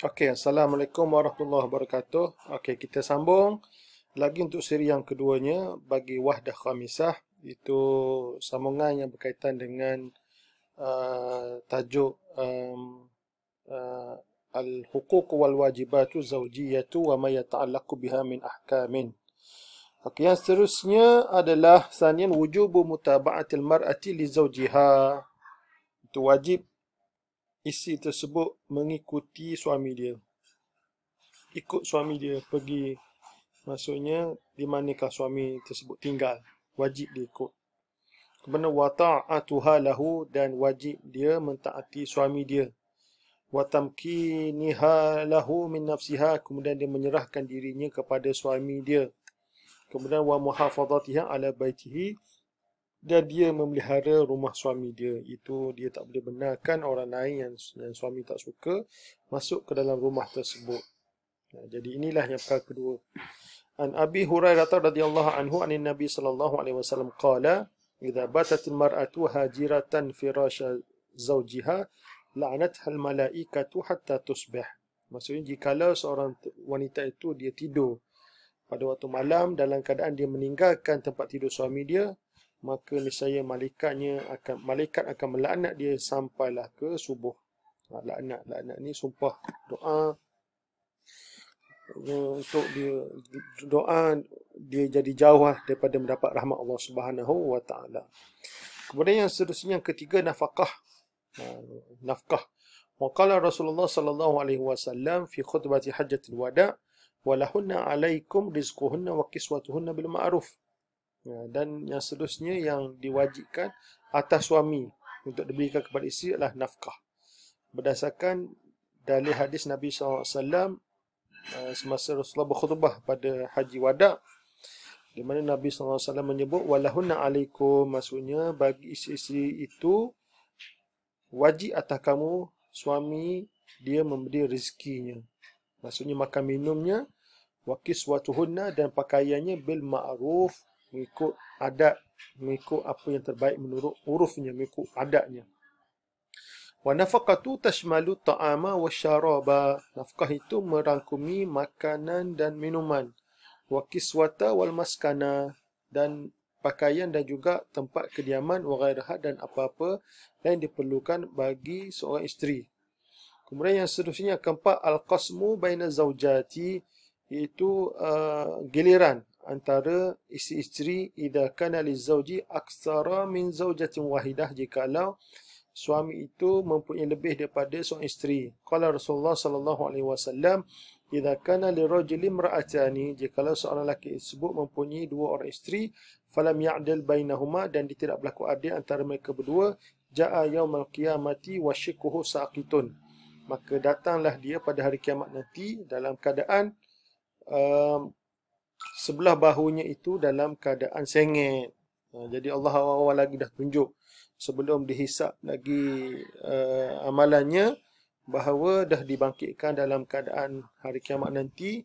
Okey, Assalamualaikum warahmatullahi wabarakatuh. Okey, kita sambung lagi untuk siri yang keduanya bagi wahdah khamisah. Itu sambungan yang berkaitan dengan tajuk uh, al-huquq wal wajibatu zawjiyatu wa ma yata'allaqu biha min ahkamin. Okey, yang seterusnya adalah sanian wujubu mutaba'atil mar'ati li zawjiha. Itu wajib isteri tersebut mengikuti suami dia. Ikut suami dia pergi, maksudnya di manakah suami tersebut tinggal, wajib dia ikut. Kemudian wa ta'atuha lahu, dan wajib dia mentaati suami dia. Wa tamkiniha lahu min nafsiha, kemudian dia menyerahkan dirinya kepada suami dia. Kemudian wa muhafazatiha ala baitihi, dan dia memelihara rumah suami dia. Itu dia tak boleh benarkan orang lain yang suami tak suka masuk ke dalam rumah tersebut. Jadi inilah yang perkara kedua. An Abi Hurairah radhiyallahu anhu anin Nabi sallallahu alaihi wasallam qala idza batatil mar'atu hajiratan firasha zawjiha la'anatha al malaikatu hatta tusbih. Maksudnya jikalau seorang wanita itu dia tidur pada waktu malam dalam keadaan dia meninggalkan tempat tidur suami dia, maka niscaya malaikat akan melaknat dia sampailah ke subuh. Laknat ni sumpah doa untuk doa dia jadi jauh daripada mendapat rahmat Allah Subhanahu wa taala. Kemudian yang seterusnya, yang ketiga, nafkah. Wa qala Rasulullah sallallahu alaihi wasallam fi khutbati hajjatil wada' walahunna alaikum rizquhunna wa kiswatuhunna bil ma'ruf. Dan yang seterusnya yang diwajibkan atas suami untuk diberikan kepada isteri adalah nafkah. Berdasarkan dalil hadis Nabi SAW semasa Rasulullah berkhutbah pada Haji Wada', di mana Nabi SAW menyebut walahunna alaikum, maksudnya bagi isteri itu wajib atas kamu suami dia memberi rezekinya, maksudnya makan minumnya, wa kiswatuhunna, dan pakaiannya bil ma'ruf, mengikut adat, mengikut apa yang terbaik menurut urufnya, mengikut adatnya. Wa nafaqatu tashmalu ta'ama wa syaraba. Nafkah itu merangkumi makanan dan minuman. Wa kiswata wal maskana, dan pakaian dan juga tempat kediaman, wa ghairaha, dan apa-apa yang diperlukan bagi seorang isteri. Kemudian yang seterusnya, keempat, al-qasmu baina zawjati, iaitu giliran antara isteri-isteri idza kana lizawji aksara min zawjatin wahidah, jikalau suami itu mempunyai lebih daripada seorang isteri. Qala Rasulullah sallallahu alaihi wasallam idza kana lirajuli imra'atani, jikalau seorang lelaki tersebut mempunyai dua orang isteri, falam ya'dil bainahuma, dan dia tidak berlaku adil antara mereka berdua, ja'a yaumal qiyamati wa shiqquhu saqitun, maka datanglah dia pada hari kiamat nanti dalam keadaan sebelah bahunya itu dalam keadaan sengit. Jadi Allah awal lagi dah tunjuk sebelum dihisap lagi amalannya, bahawa dah dibangkitkan dalam keadaan hari kiamat nanti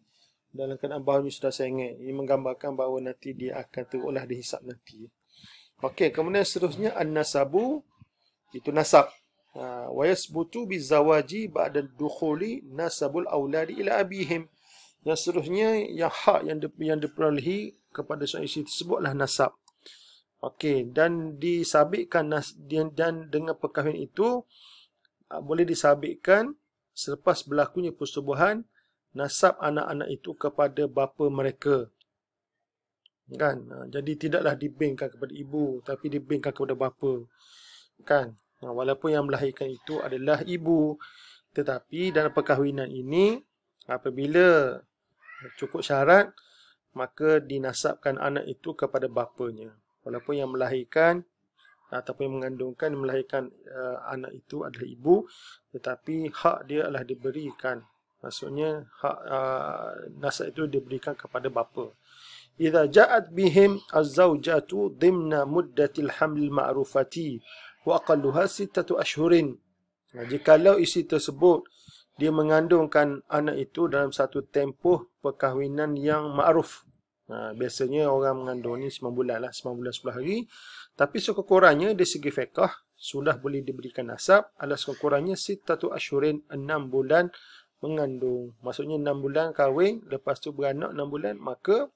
dalam keadaan bahunya sudah sengit. Ini menggambarkan bahawa nanti dia akan terulah dihisap nanti. Okey, kemudian seterusnya an-nasabu, itu nasab. Wa yasbutu bizawaji ba'da dukhuli nasabul auladi ila abihim. Yang seterusnya, yang hak yang diperolehi kepada seorang isteri tersebutlah nasab. Okey, dan disabitkan dan dengan perkahwinan itu boleh disabitkan selepas berlakunya persetubuhan nasab anak-anak itu kepada bapa mereka. Kan? Jadi tidaklah dibingkan kepada ibu, tapi dibingkan kepada bapa. Kan? Walaupun yang melahirkan itu adalah ibu, tetapi dalam perkahwinan ini apabila cukup syarat, maka dinasabkan anak itu kepada bapanya. Walaupun yang melahirkan ataupun yang mengandungkan, melahirkan anak itu adalah ibu, tetapi hak dia adalah diberikan. Maksudnya hak nasab itu diberikan kepada bapa. Idza ja'at bihim az-zawjatu dhimna muddatil haml ma'rufati wa aqalluha 6 ashhurin. Jikalau isteri tersebut dia mengandungkan anak itu dalam satu tempoh perkahwinan yang ma'ruf. Biasanya orang mengandung ni 9 bulan lah, 9 bulan 10 hari. Tapi sekurang-kurangnya dari segi fiqh sudah boleh diberikan nasab adalah sekurang-kurangnya 6 ashhurin, 6 bulan mengandung. Maksudnya 6 bulan kahwin, lepas tu beranak 6 bulan, maka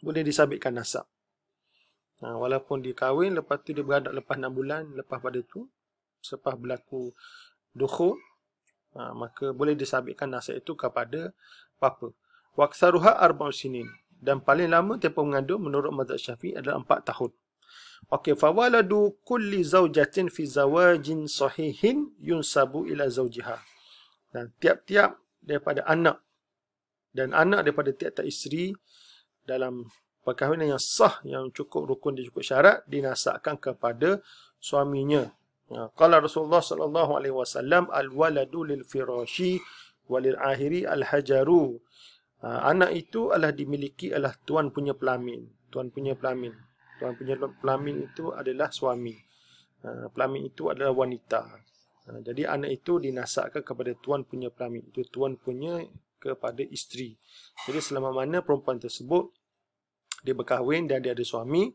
boleh disabitkan nasab. Walaupun dia kahwin, lepas tu dia beranak lepas 6 bulan, lepas pada tu, selepas berlaku dukhul, maka boleh disabitkan nasab itu kepada bapa. Waqsaruha arba'u sinin. Dan paling lama tempoh mengandung menurut mazhab Syafi'i adalah 4 tahun. Okey, fawaladu kulli zaujatin fi zawajin sahihin yunsabu ila zaujiha. Dan tiap-tiap daripada anak dan anak daripada tiap-tiap isteri dalam perkahwinan yang sah, yang cukup rukun dan cukup syarat, dinasabkan kepada suaminya. Qala Rasulullah sallallahu alaihi wasallam, al-waladu lil firashi walil ahiri al-hajaru. Anak itu adalah dimiliki adalah tuan punya pelamin. Tuan punya pelamin. Tuan punya pelamin itu adalah suami. Pelamin itu adalah wanita. Jadi anak itu dinasabkan kepada tuan punya pelamin. Itu tuan punya kepada isteri. Jadi selama mana perempuan tersebut dia berkahwin dan dia ada suami,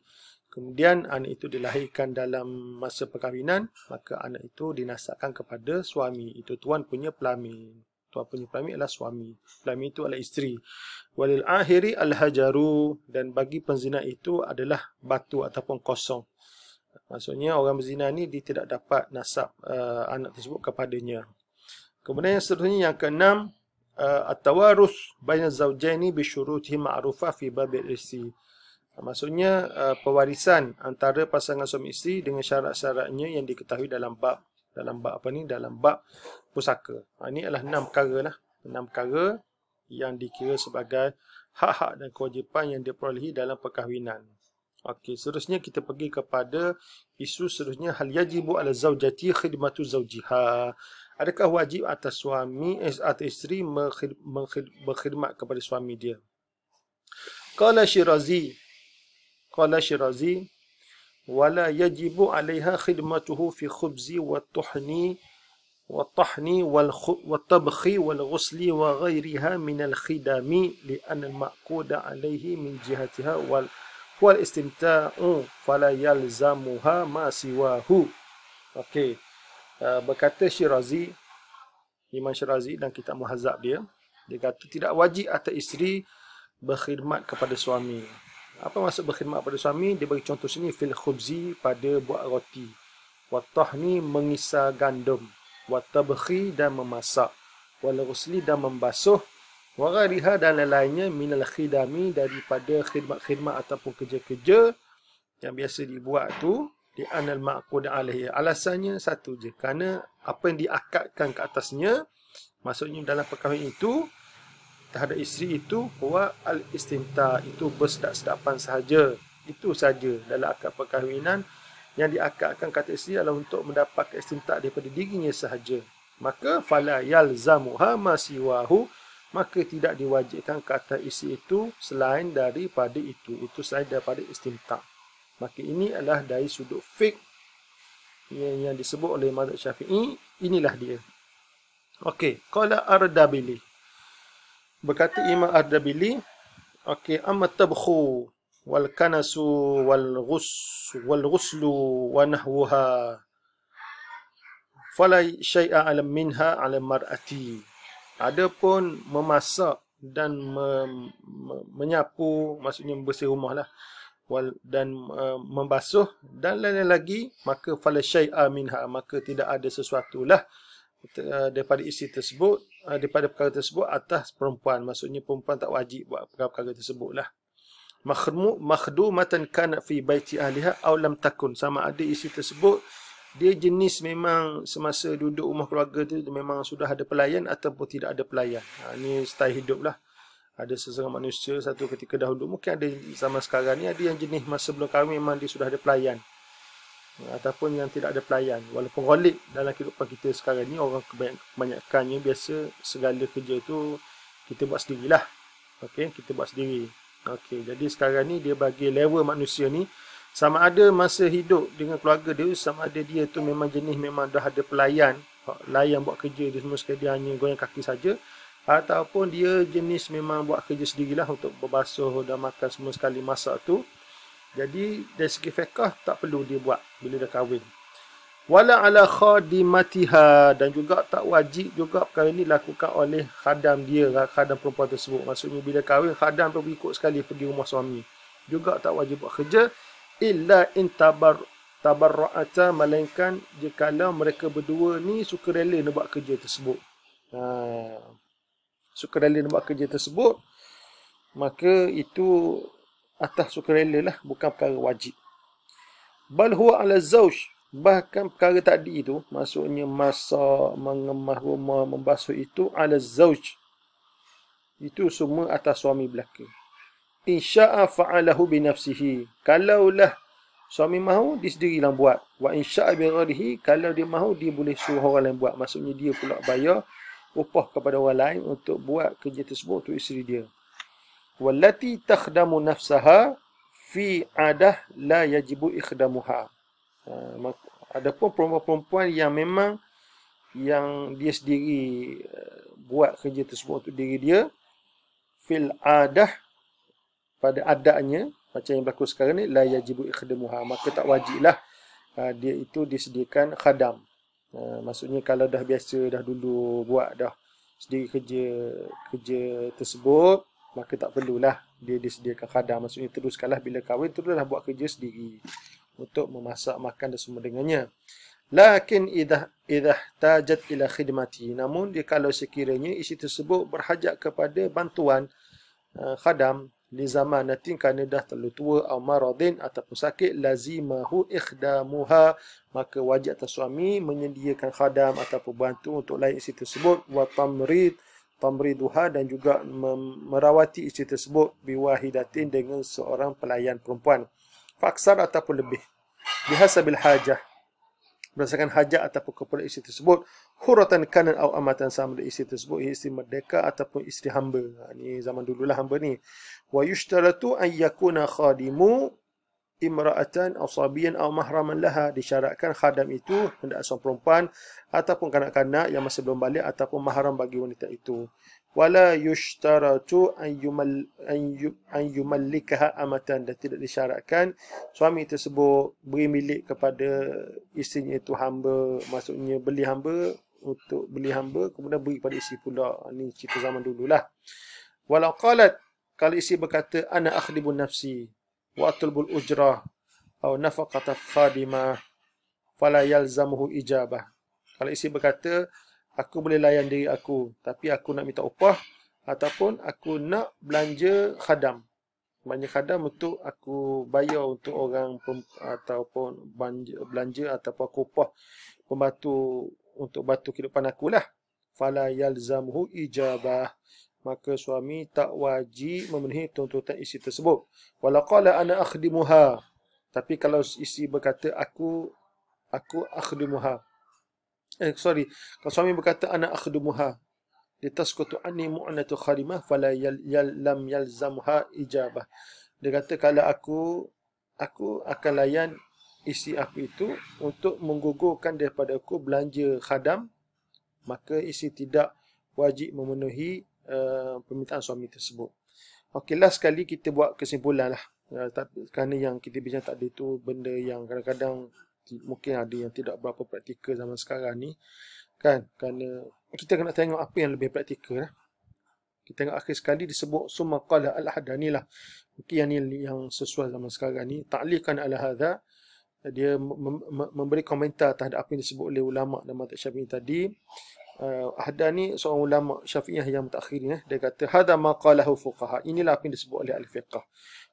kemudian anak itu dilahirkan dalam masa perkahwinan, maka anak itu dinasabkan kepada suami. Itu tuan punya pelamin. Tuan punya pelamin adalah suami. Pelamin itu adalah isteri. Walil ahiri al-hajaru. Dan bagi penzina itu adalah batu ataupun kosong. Maksudnya orang berzina ni dia tidak dapat nasab anak tersebut kepadanya. Kemudian yang seterusnya yang keenam, at-tawarus baina zawjaini bi syurutihi ma'rufah fi babil irsi. Maksudnya pewarisan antara pasangan suami isteri dengan syarat-syaratnya yang diketahui dalam bab pusaka. Ini adalah 6 perkara lah. 6 perkara yang dikira sebagai hak-hak dan kewajipan yang diperolehi dalam perkahwinan. Okey, seterusnya kita pergi kepada isu seterusnya, hal yajibu ala zaujati khidmatu zaujiha. Adakah wajib atas suami atau isteri berkhidmat kepada suami dia? Qala Syirazi wala yajibu 'alaiha khidmatuhu fi khubzi wa tuhni wal tabkhi wal ghusli wa ghayriha min al khidami li anna al ma'quda 'alaihi min jihatiha wal istimta'u fala yalzamuha ma siwahu. Okey, berkata Syirazi, Imam Syirazi dan kitab Muhazzab dia kata tidak wajib atas isteri berkhidmat kepada suami. Apa maksud berkhidmat pada suami? Dia bagi contoh sini, fil khubzi, pada buat roti, wa tahni, mengisar gandum, wa tabkhi, dan memasak, wal ghusli, dan membasuh, wa ghariha, dan lain-lainnya minal khidami, daripada khidmat-khidmat ataupun kerja-kerja yang biasa dibuat tu, di anal ma'qud alaihi. Alasannya satu je, kerana apa yang diakadkan ke atasnya, maksudnya dalam perkahwinan itu terhadap isteri itu, wa al-istimta, itu bersedap-sedapan sahaja. Itu saja dalam akad perkahwinan. Yang diakadkan kata isteri adalah untuk mendapat istimta daripada dirinya sahaja. Maka fala yalzamuha ma siwahu, maka tidak diwajibkan kata isteri itu selain daripada itu selain daripada istimta. Maka ini adalah dari sudut fiqh yang disebut oleh mazhab Syafi'i. Inilah dia. Okey, qala Ardabili, berkata Imam Ardabili, okey, amma tabkhu wal kanasu wal ghuslu wa nahwaha fala syai'a alam minha ala mar'ati. Adapun memasak dan menyapu, maksudnya membersih rumah lah, dan membasuh dan lain-lain lagi, maka fala syai'a minha, maka tidak ada sesuatu lah daripada isteri tersebut, daripada perkara tersebut atas perempuan. Maksudnya perempuan tak wajib buat perkara-perkara tersebut lah. Makhdumatan kana fi baiti ahliha aw lam takun, sama ada isteri tersebut dia jenis memang semasa duduk rumah keluarga tu memang sudah ada pelayan ataupun tidak ada pelayan. Ini style hidup lah. Ada seseorang manusia satu ketika dahulu, mungkin ada zaman sekarang ni, ada yang jenis masa sebelum kahwin memang dia sudah ada pelayan, ataupun yang tidak ada pelayan. Walaupun ghalib dalam kehidupan kita sekarang ni, orang kebanyakannya biasa segala kerja tu kita buat sendirilah. Okey, kita buat sendiri. Okey, jadi sekarang ni dia bagi level manusia ni, sama ada masa hidup dengan keluarga dia, sama ada dia tu memang jenis memang dah ada pelayan, layan buat kerja dia semua sekali, dia hanya goyang kaki saja, ataupun dia jenis memang buat kerja sendirilah untuk berbasuh dan makan semua sekali, masak tu. Jadi dari segi fiqh tak perlu dia buat bila dah kahwin. Wala ala khadimatiha, dan juga tak wajib juga perkara ini dilakukan oleh khadam dia, khadam perempuan tersebut. Maksudnya bila kahwin, khadam tu ikut sekali pergi rumah suami. Juga tak wajib buat kerja. Illa in tabarra'ata, melainkan jikalau mereka berdua ni sukarela nak buat kerja tersebut. Sukarela nak buat kerja tersebut, maka itu atas sukarela lah, bukan perkara wajib. Bal huwa ala zawj, bahkan perkara tadi itu, maksudnya masak, mengemah rumah, membasuh itu, ala zawj, itu semua atas suami belaka. Insya'a fa'alahu binafsihi, kalaulah suami mahu, dia sendirilah buat. Wa insya'a bigharihi, kalau dia mahu, dia boleh suruh orang lain buat. Maksudnya dia pula bayar upah kepada orang lain untuk buat kerja tersebut untuk isteri dia. Wallati takhdamu nafsaha fi adah la yajibu ikhdamuha. Adapun perempuan-perempuan yang memang yang dia sendiri buat kerja tersebut untuk diri dia, fil adah, pada adanya, macam yang berlaku sekarang ni, la yajibu ikhdamuha, maka tak wajiblah dia itu disediakan khadam. Maksudnya kalau dah biasa, dah dulu buat dah sendiri kerja tersebut, maka tak perlulah dia disediakan khadam. Maksudnya teruskanlah bila kahwin, teruslah buat kerja sendiri untuk memasak, makan dan semua dengannya. Lakin idha tajat ila khidmati, namun dia kalau sekiranya isteri tersebut berhajat kepada bantuan khadam, li zamanatin, kerana dah terlalu tua, atau maradin, ataupun sakit, lazimahu ikhdamuha, maka wajib atas suami menyediakan khadam ataupun bantu untuk lain isteri tersebut. Wa tamriduha, dan juga merawati isteri tersebut, biwahidatin, dengan seorang pelayan perempuan. Faksar, ataupun lebih, bihasabil hajah, berdasarkan hajat ataupun keperluan isteri tersebut. Huratan kanan atau amatan, sama ada isteri tersebut isteri merdeka ataupun isteri hamba. Ni zaman dululah hamba ni. Wa yushtaratu an yakuna khadimu imra'atan aw sabiyan aw mahraman laha, disyaratkan khadam itu hendak seorang perempuan ataupun kanak-kanak yang masih belum balik ataupun mahram bagi wanita itu. Wala yushtaratu an yumallikaha amatan, dan tidak disyaratkan suami tersebut beri milik kepada isterinya itu hamba, maksudnya beli hamba, untuk beli hamba kemudian beri kepada isteri pula. Ini cerita zaman dululah. Walau qalat, kalau isteri berkata, ana akhdibun nafsi wa atlubul ujrah atau nafaqata khadimah fala yalzamuhu ijabah. Kalau isteri berkata, aku boleh layan diri aku, tapi aku nak minta upah ataupun aku nak belanja khadam. Belanja khadam untuk aku bayar untuk orang ataupun belanja ataupun aku upah pembantu untuk bantu kehidupan aku lah. Fala yalzamuhu ijabah, maka suami tak wajib memenuhi tuntutan isteri tersebut. Wala qala ana akhdimuha, tapi kalau isteri berkata aku akhdimuha, kalau suami berkata ana akhdumuha litasqutu anni mu'natu khadimah fala lam yalzamha ijabah. Dia kata kalau aku akan layan isteri aku itu untuk menggugurkan daripada aku belanja khadam, maka isteri tidak wajib memenuhi permintaan suami tersebut. Okey, last sekali kita buat kesimpulan lah. Kerana yang kita bincang tadi tu benda yang kadang-kadang mungkin ada yang tidak berapa praktikal zaman sekarang ni, kan? Kerana kita kena tengok apa yang lebih praktikal lah. Kita tengok akhir sekali disebut summa qala al-Hadani lah. Mungkin yang ni yang sesuai zaman sekarang ni. Ta'liqan ala hadha, dia memberi komentar terhadap apa yang disebut oleh ulama dan mazhab Syafi'i tadi. Hadani seorang ulama Syafi'iyah yang mutakhirin, dia kata hadha ma qalahu fuqaha, inilah apa yang disebut oleh al-fiqh.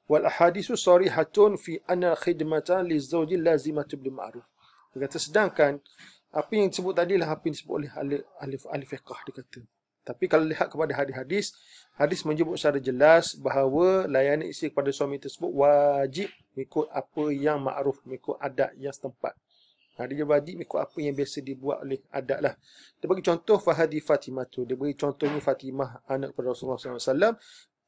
Wal ahaditsu sharihatun fi anna khidmatan lizawji lazimatu bil ma'ruf. Dia kata sedangkan apa yang disebut tadi lah apa yang disebut oleh ahli fiqh, dia kata. Tapi kalau lihat kepada hadis, hadis menyebut secara jelas bahawa layanan isteri kepada suami tersebut wajib mengikut apa yang ma'ruf, mengikut adat yang setempat. Dia wajib mengikut apa yang biasa dibuat oleh adat lah. Dia bagi contoh Fahadi Fatimah tu. Dia beri contohnya Fatimah, anak kepada Rasulullah SAW.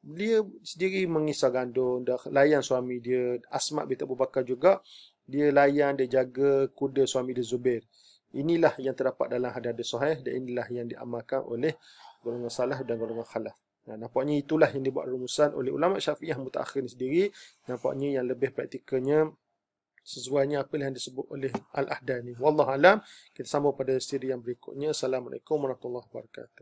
Dia sendiri mengisah gandum, dah layan suami dia. Asma binti Abu Bakar juga, dia layan, dia jaga kuda suami dia Zubair. Inilah yang terdapat dalam hadis sahih, dan inilah yang diamalkan oleh golongan salaf dan golongan khalaf. Nampaknya itulah yang dibuat rumusan oleh ulama Syafi'iyah mutaakhirin sendiri. Nampaknya yang lebih praktikalnya sesuainya apa yang disebut oleh Al-Ahdani. Wallahu alam. Kita sambung pada siri yang berikutnya. Assalamualaikum warahmatullahi wabarakatuh.